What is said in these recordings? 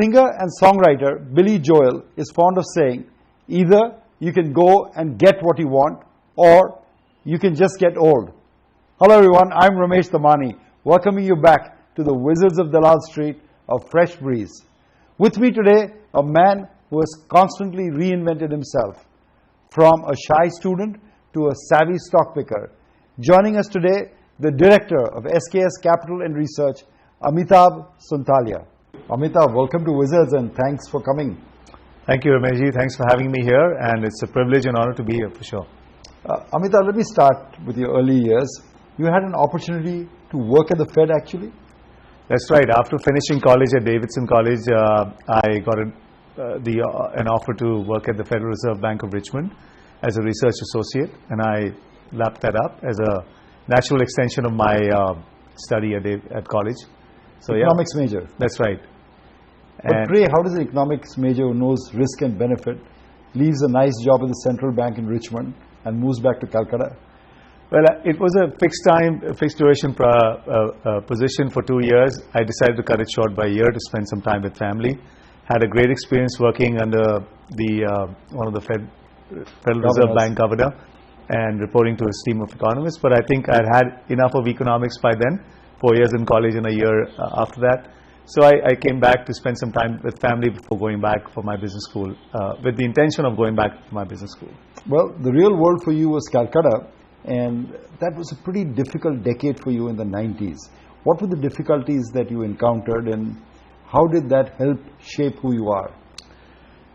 Singer and songwriter Billy Joel is fond of saying, either you can go and get what you want, or you can just get old. Hello everyone, I'm Ramesh Damani, welcoming you back to the Wizards of Dalal Street of Fresh Breeze. With me today, a man who has constantly reinvented himself, from a shy student to a savvy stock picker. Joining us today, the director of SKS Capital and Research, Amitabh Suntalia. Amitabh, welcome to Wizards and thanks for coming. Thank you, Rameshji. Thanks for having me here, and it's a privilege and honor to be here for sure. Amitabh, let me start with your early years. You had an opportunity to work at the Fed, actually? That's right. After finishing college at Davidson College, I got an offer to work at the Federal Reserve Bank of Richmond as a research associate, and I lapped that up as a natural extension of my study at college. So, economics major. That's right. But pray, how does an economics major who knows risk and benefit leaves a nice job at the central bank in Richmond and moves back to Calcutta? Well, it was a fixed duration position for 2 years. I decided to cut it short by a year to spend some time with family. Had a great experience working under one of the Federal Reserve Bank governor and reporting to his team of economists. But I think I'd had enough of economics by then, 4 years in college and a year after that. So I came back to spend some time with family before going back for my business school, with the intention of going back to my business school. Well, the real world for you was Calcutta, and that was a pretty difficult decade for you in the 90s. What were the difficulties that you encountered, and how did that help shape who you are?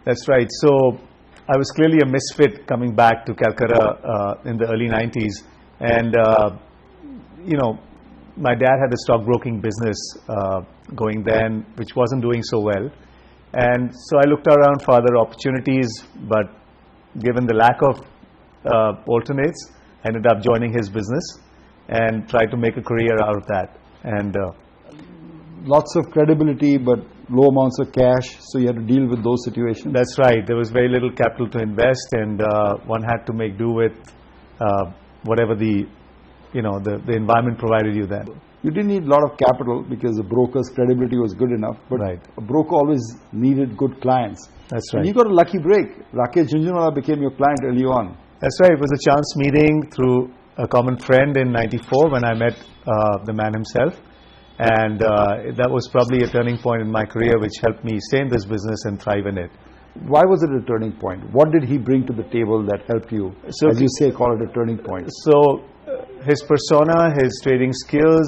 That's right. So I was clearly a misfit coming back to Calcutta in the early 90s. And, my dad had a stockbroking business going then, which wasn't doing so well. And so I looked around for other opportunities, but given the lack of alternates, I ended up joining his business and tried to make a career out of that. And lots of credibility, but low amounts of cash, so you had to deal with those situations? That's right. There was very little capital to invest, and one had to make do with whatever the environment provided you then. You didn't need a lot of capital because the broker's credibility was good enough, but a broker always needed good clients. That's right. And you got a lucky break. Rakesh Jhunjhunwala became your client early on. That's right. It was a chance meeting through a common friend in '94 when I met the man himself. And that was probably a turning point in my career, which helped me stay in this business and thrive in it. Why was it a turning point? What did he bring to the table that helped you, as you say, call it a turning point? So his persona, his trading skills,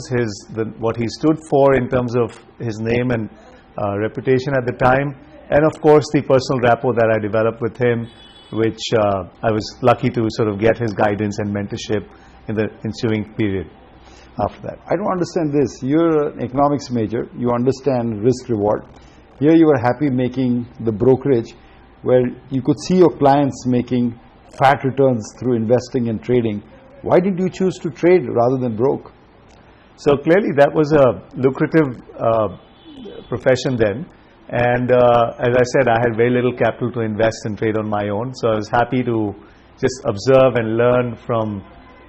what he stood for in terms of his name and reputation at the time, and of course the personal rapport that I developed with him, which I was lucky to sort of get his guidance and mentorship in the ensuing period after that. I don't understand this. You're an economics major. You understand risk reward. Here you were happy making the brokerage where you could see your clients making fat returns through investing and trading. Why did you choose to trade rather than broke? So clearly that was a lucrative profession then. And as I said, I had very little capital to invest and trade on my own. So I was happy to just observe and learn from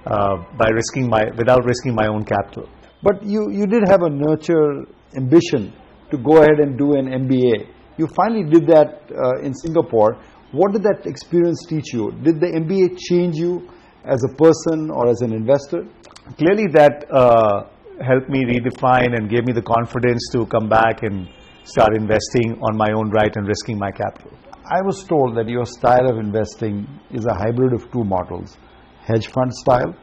without risking my own capital. But you did have a nurture ambition to go ahead and do an MBA. You finally did that in Singapore. What did that experience teach you? Did the MBA change you as a person or as an investor? Clearly that helped me redefine and gave me the confidence to come back and start investing on my own right and risking my capital. I was told that your style of investing is a hybrid of two models: hedge fund style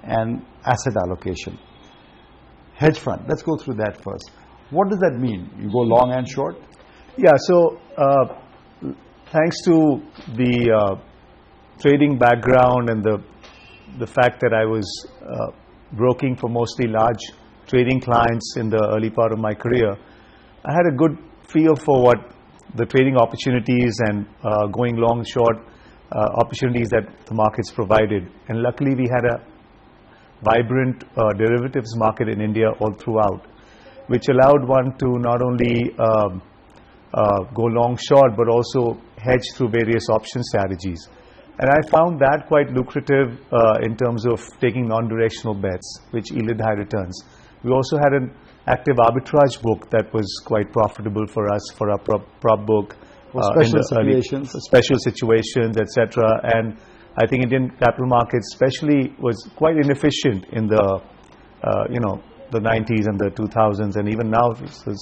and asset allocation. Hedge fund, let's go through that first. What does that mean? You go long and short? Yeah, so thanks to the trading background and the fact that I was broking for mostly large trading clients in the early part of my career, I had a good feel for what the trading opportunities and going long short opportunities that the markets provided. And luckily we had a vibrant derivatives market in India all throughout, which allowed one to not only go long short but also hedge through various option strategies. And I found that quite lucrative in terms of taking non-directional bets, which yielded high returns. We also had active arbitrage book that was quite profitable for us for our prop book. For in special the early- situations. special situations, etc. And I think Indian capital markets especially was quite inefficient in the, the 90s and the 2000s, and even now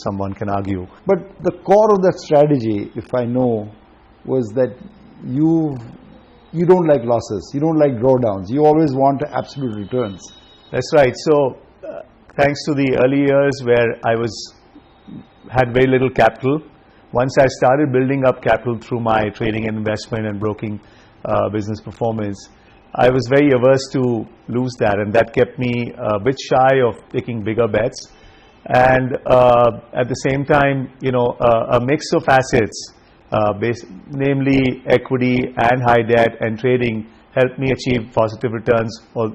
someone can argue. But the core of that strategy, if I know, was that you don't like losses, you don't like drawdowns, you always want absolute returns. That's right. So thanks to the early years where I had very little capital, once I started building up capital through my trading and investment and broking business performance, I was very averse to lose that, and that kept me a bit shy of taking bigger bets. And at the same time, a mix of assets, namely equity and high debt and trading, helped me achieve positive returns all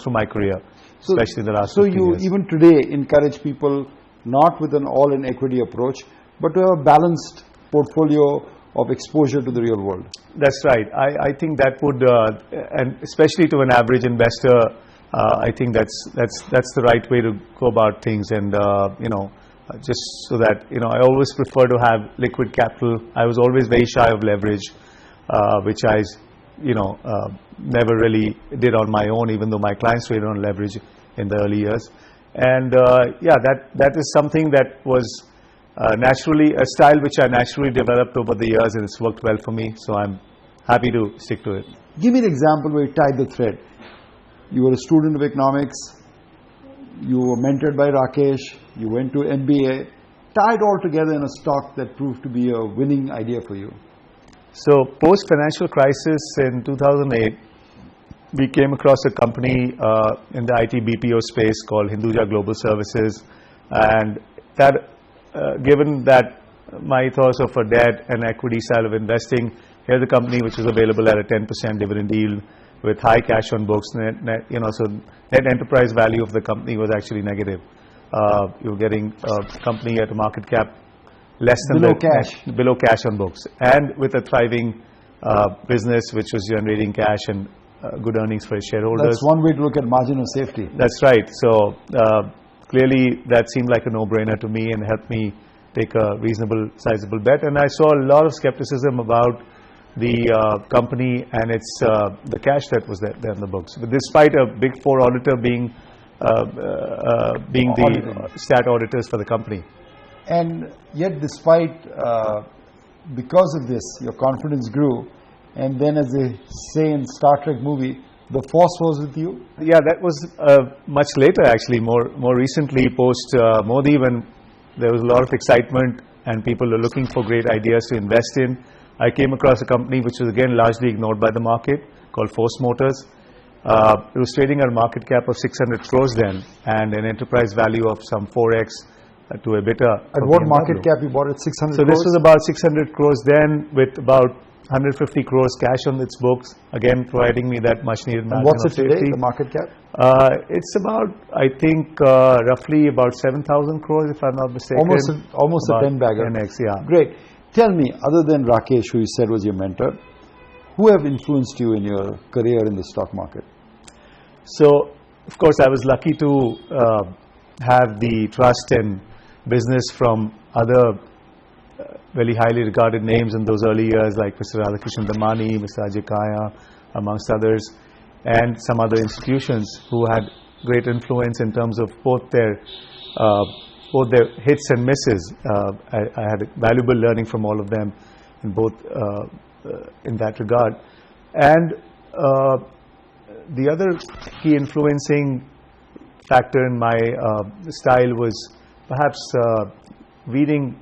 through my career, especially in the last 15 years. So you even today encourage people not with an all-in equity approach, but to have a balanced portfolio of exposure to the real world. That's right. I think that would, and especially to an average investor, I think that's the right way to go about things. And just so that I always prefer to have liquid capital. I was always very shy of leverage, which I never really did on my own, even though my clients traded on leverage in the early years. And that is something that was naturally a style which I naturally developed over the years, and it's worked well for me, so I'm happy to stick to it. Give me an example where you tied the thread. You were a student of economics, you were mentored by Rakesh, you went to MBA, tied all together in a stock that proved to be a winning idea for you. So post-financial crisis in 2008, we came across a company in the IT BPO space called Hinduja Global Services, and that given that my ethos of a debt and equity style of investing, here's a company which is available at a 10% dividend yield with high cash on books. So net enterprise value of the company was actually negative. You were getting a company at a market cap less than below cash on books, and with a thriving business which was generating cash and good earnings for its shareholders. That's one way to look at margin of safety. That's right. So clearly that seemed like a no-brainer to me and helped me take a reasonable, sizable bet. And I saw a lot of skepticism about the company and its the cash that was there in the books. But despite a Big Four auditor being the stat auditors for the company. And yet, despite because of this, your confidence grew. And then, as they say in Star Trek movie, the Force was with you? Yeah, that was much later actually, more recently post Modi, when there was a lot of excitement and people were looking for great ideas to invest in. I came across a company which was again largely ignored by the market called Force Motors. It was trading at a market cap of 600 crores then and an enterprise value of some 4x to EBITDA. At what market cap you bought it? 600 So crores? this was about 600 crores then, with about 150 crores cash on its books, again providing me that much needed margin What's of it today, safety. the market cap? It's about, I think, roughly about 7,000 crores, if I'm not mistaken. Almost a 10-bagger. 10x, yeah. Great. Tell me, other than Rakesh, who you said was your mentor, who have influenced you in your career in the stock market? So, of course, I was lucky to have the trust and business from other very highly regarded names in those early years, like Mr. Radhakrishnan Damani, Mr. Ajay Kaya, amongst others, and some other institutions who had great influence in terms of both their hits and misses. I had valuable learning from all of them in both in that regard. And the other key influencing factor in my style was perhaps reading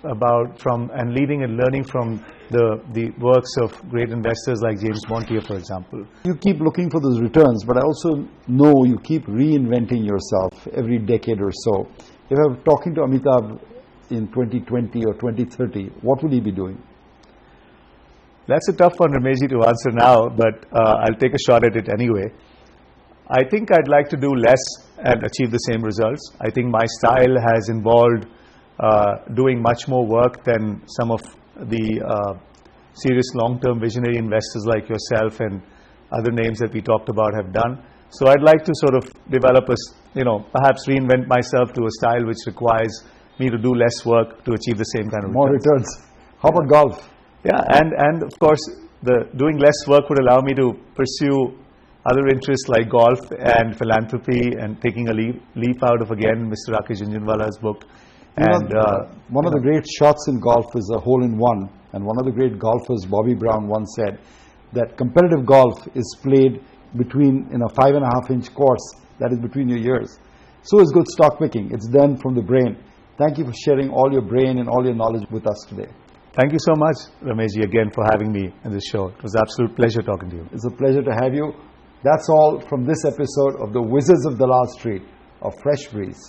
about and leading and learning from the works of great investors like James Montier, for example. You keep looking for those returns, but I also know you keep reinventing yourself every decade or so. If I were talking to Amitabh in 2020 or 2030, what would he be doing? That's a tough one, Rameshji, to answer now, but I'll take a shot at it anyway. I think I'd like to do less and achieve the same results. I think my style has involved doing much more work than some of the serious long-term visionary investors like yourself and other names that we talked about have done. So I'd like to sort of develop a perhaps reinvent myself to a style which requires me to do less work to achieve the same kind of More returns. returns. How about golf? Yeah, and of course, doing less work would allow me to pursue other interests like golf and philanthropy and taking a leap out of, again, Mr. Rakesh Jhunjhunwala's book. And One of the great shots in golf is a hole-in-one. And one of the great golfers, Bobby Brown, once said that competitive golf is played in a 5.5-inch course that is between your ears. So is good stock picking. It's done from the brain. Thank you for sharing all your brain and all your knowledge with us today. Thank you so much, Rameshji, again for having me in this show. It was an absolute pleasure talking to you. It's a pleasure to have you. That's all from this episode of The Wizards of Dalal Street of Fresh Breeze.